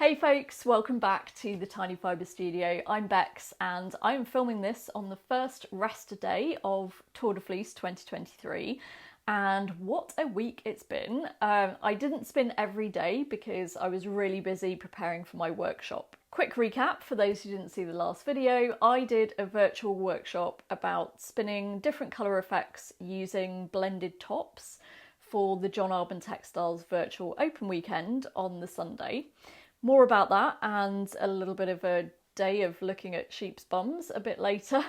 Hey folks, welcome back to the Tiny Fibre Studio. I'm Bex and I'm filming this on the first rest day of Tour de Fleece 2023, and what a week it's been. I didn't spin every day because I was really busy preparing for my workshop. Quick recap for those who didn't see the last video, I did a virtual workshop about spinning different colour effects using blended tops for the Arbon Textiles virtual open weekend on the Sunday. More about that and a little bit of a day of looking at sheep's bums a bit later.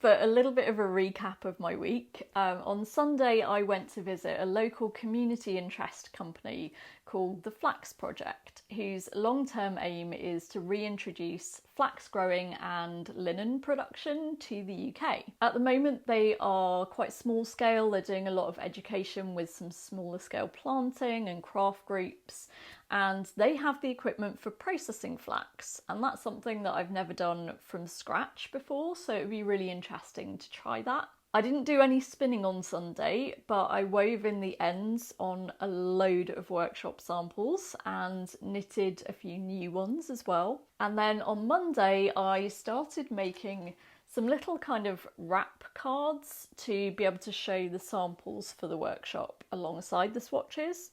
But a little bit of a recap of my week. On Sunday I went to visit a local community interest company called the Flax Project, whose long-term aim is to reintroduce flax growing and linen production to the UK. At the moment they are quite small scale, they're doing a lot of education with some smaller scale planting and craft groups, and they have the equipment for processing flax, and that's something that I've never done from scratch before, so it would be really interesting to try that. I didn't do any spinning on Sunday, but I wove in the ends on a load of workshop samples and knitted a few new ones as well. And then on Monday I started making some little kind of wrap cards to be able to show the samples for the workshop alongside the swatches.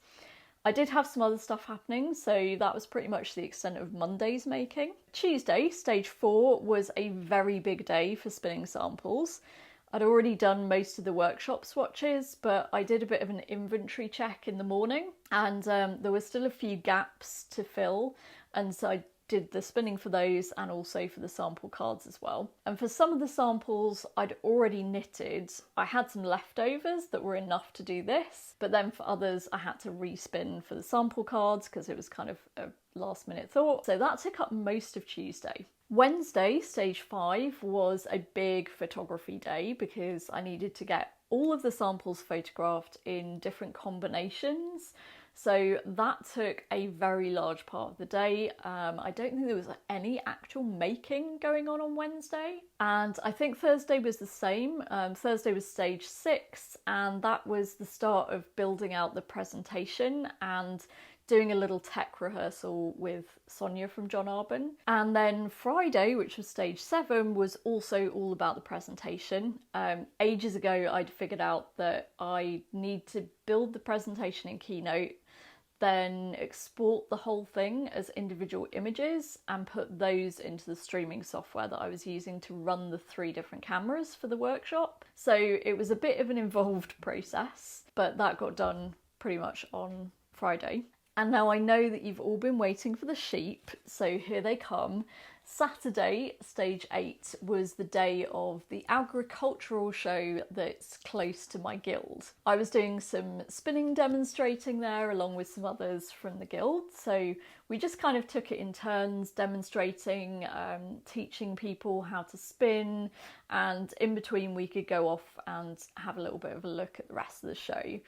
I did have some other stuff happening, so that was pretty much the extent of Monday's making. Tuesday, stage 4, was a very big day for spinning samples. I'd already done most of the workshop swatches, but I did a bit of an inventory check in the morning, and there were still a few gaps to fill, and so I did the spinning for those and also for the sample cards as well. And for some of the samples I'd already knitted. I had some leftovers that were enough to do this, but then for others I had to respin for the sample cards because it was kind of a last minute thought. So that took up most of Tuesday. Wednesday, stage 5, was a big photography day because I needed to get all of the samples photographed in different combinations. So that took a very large part of the day. I don't think there was any actual making going on Wednesday. And I think Thursday was the same. Thursday was stage 6, and that was the start of building out the presentation and doing a little tech rehearsal with Sonia from Arbon. And then Friday, which was stage 7, was also all about the presentation. Ages ago I'd figured out that I need to build the presentation in Keynote, then export the whole thing as individual images and put those into the streaming software that I was using to run the 3 different cameras for the workshop. So it was a bit of an involved process, but that got done pretty much on Friday. And now I know that you've all been waiting for the sheep, so here they come. Saturday, stage 8, was the day of the agricultural show that's close to my guild. I was doing some spinning demonstrating there along with some others from the guild, so we just kind of took it in turns, demonstrating, teaching people how to spin, and in between we could go off and have a little bit of a look at the rest of the show.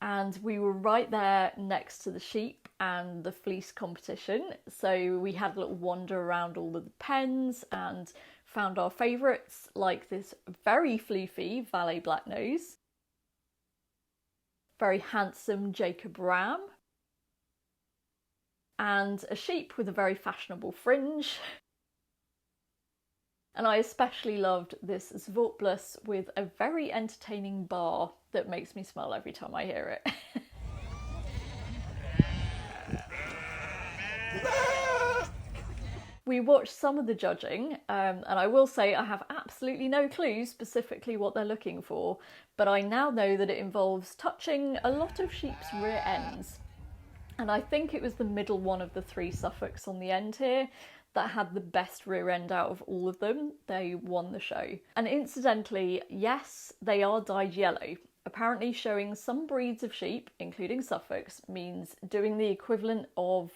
And we were right there next to the sheep and the fleece competition, so we had a little wander around all of the pens and found our favourites, like this very floofy Valet Blacknose, very handsome Jacob Ram, and a sheep with a very fashionable fringe. And I especially loved this Zvortblus with a very entertaining bar that makes me smile every time I hear it. We watched some of the judging, and I will say I have absolutely no clue specifically what they're looking for, but I now know that it involves touching a lot of sheep's rear ends. And I think it was the middle one of the 3 Suffolks on the end here that had the best rear end out of all of them. They won the show. And incidentally, yes, they are dyed yellow. Apparently showing some breeds of sheep, including Suffolks, means doing the equivalent of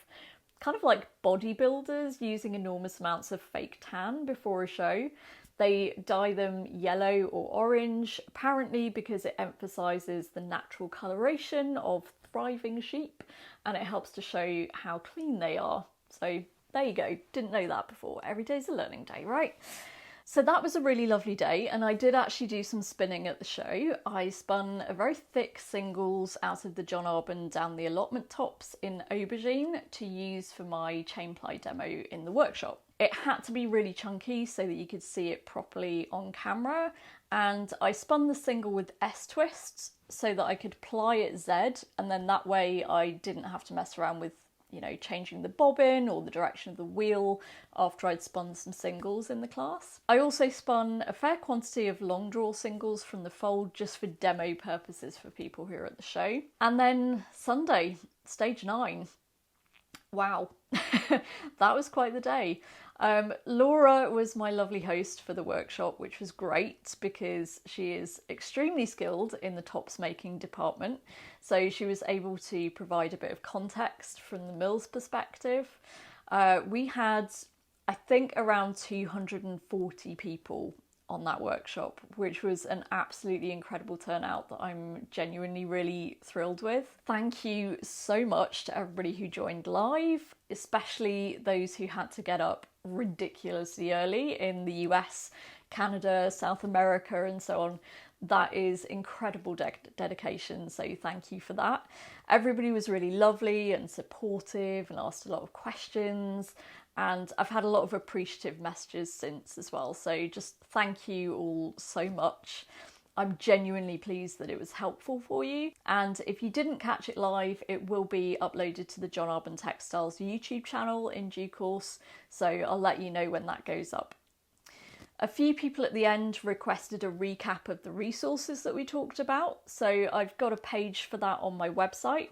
kind of like bodybuilders using enormous amounts of fake tan before a show. They dye them yellow or orange, apparently because it emphasises the natural coloration of thriving sheep and it helps to show how clean they are. So there you go, didn't know that before. Every day's a learning day, right? So that was a really lovely day, and I did actually do some spinning at the show. I spun a very thick singles out of the John Arbon down the allotment tops in aubergine to use for my chain ply demo in the workshop. It had to be really chunky so that you could see it properly on camera, and I spun the single with S twists so that I could ply it Z, and then that way I didn't have to mess around with changing the bobbin or the direction of the wheel after I'd spun some singles in the class. I also spun a fair quantity of long draw singles from the fold just for demo purposes for people who are at the show. And then Sunday, stage 9. Wow, that was quite the day. Laura was my lovely host for the workshop, which was great because she is extremely skilled in the tops making department. So she was able to provide a bit of context from the mill's perspective. We had, I think, around 240 people on that workshop, which was an absolutely incredible turnout that I'm genuinely really thrilled with. Thank you so much to everybody who joined live, especially those who had to get up ridiculously early in the US, Canada, South America and so on. That is incredible dedication, so thank you for that. Everybody was really lovely and supportive and asked a lot of questions, and I've had a lot of appreciative messages since as well, so just thank you all so much. I'm genuinely pleased that it was helpful for you, and if you didn't catch it live, it will be uploaded to the John Arbon Textiles YouTube channel in due course, so I'll let you know when that goes up. A few people at the end requested a recap of the resources that we talked about, so I've got a page for that on my website.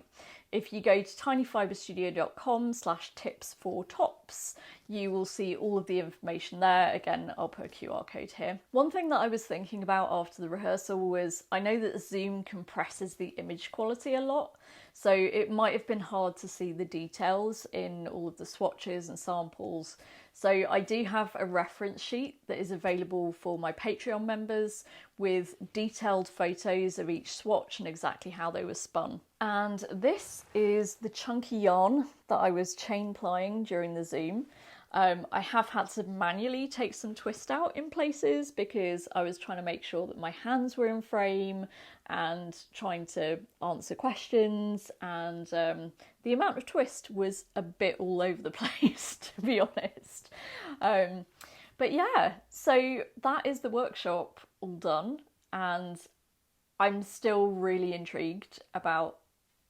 If you go to tinyfiberstudio.com/tips4tops, you will see all of the information there. Again, I'll put a QR code here. One thing that I was thinking about after the rehearsal was, I know that Zoom compresses the image quality a lot, so it might have been hard to see the details in all of the swatches and samples. So I do have a reference sheet that is available for my Patreon members with detailed photos of each swatch and exactly how they were spun. And this is the chunky yarn that I was chain plying during the Zoom. I have had to manually take some twist out in places because I was trying to make sure that my hands were in frame and trying to answer questions, and the amount of twist was a bit all over the place, to be honest. But yeah, so that is the workshop all done, and I'm still really intrigued about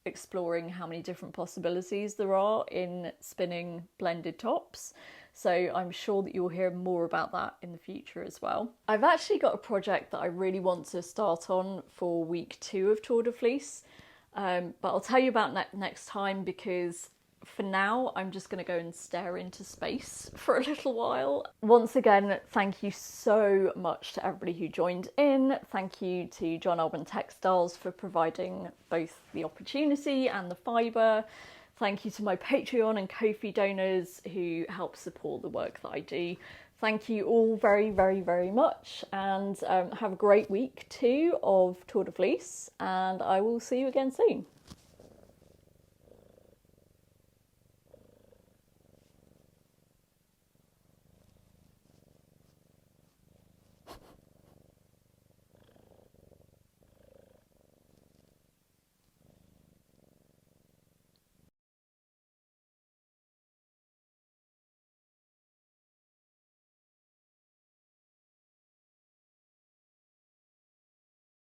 exploring how many different possibilities there are in spinning blended tops. So I'm sure that you'll hear more about that in the future as well. I've actually got a project that I really want to start on for week 2 of Tour de Fleece, but I'll tell you about next time, because for now I'm just going to go and stare into space for a little while. Once again, thank you so much to everybody who joined in. Thank you to John Arbon Textiles for providing both the opportunity and the fibre. Thank you to my Patreon and Ko-fi donors who help support the work that I do. Thank you all very, very, very much, and have a great week 2 of Tour de Fleece, and I will see you again soon.